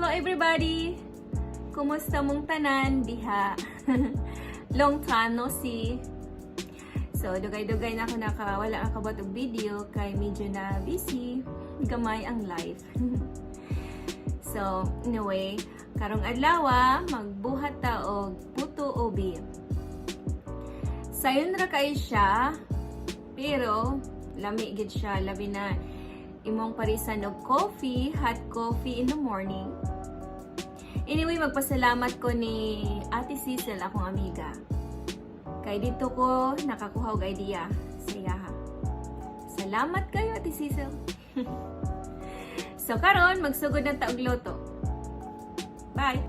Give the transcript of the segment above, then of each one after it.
Hello everybody! Kumusta mong tanan diha? Long time no see. So dugay-dugay na ako wala ang kabot og video kay medyo na busy gamay ang life. So anyway, karong adlaw magbuhat ta og Puto Ube. Sayon ra kay siya pero lami gid siya, labi na imong parisan og coffee, hot coffee in the morning. Anyway, magpasalamat ko ni Ate Cecil, akong amiga. Kay dito ko nakakuha og idea sa iyaha. Salamat kayo, Ate Cecil. So karon magsugod na ta og loto. Bye.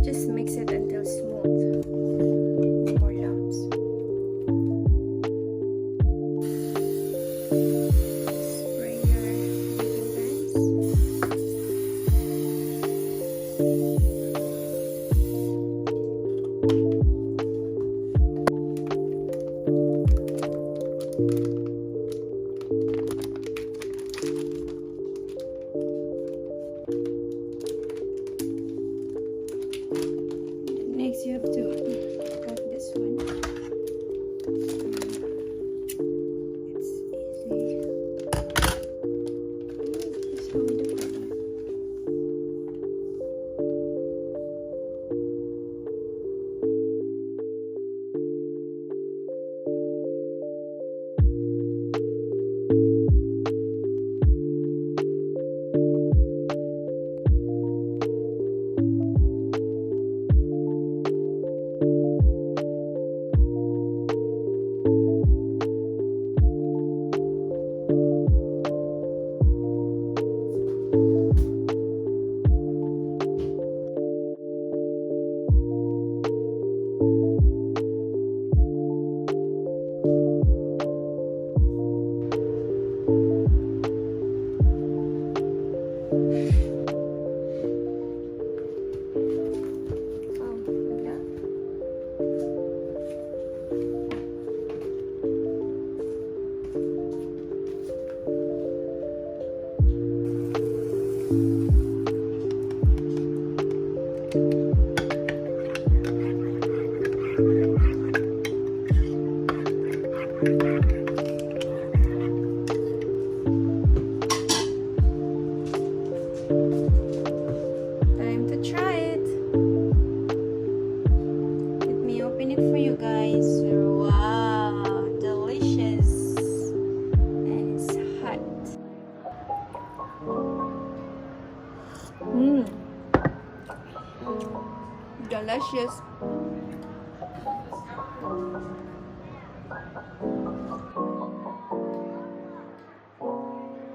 Just mix it until smooth. No more lumps. Spray your baking pans. Next, you have to cut this one. It's easy. Just hold the button. Time to try it. Let me open it for you guys. Wow, delicious. And it's hot. Delicious.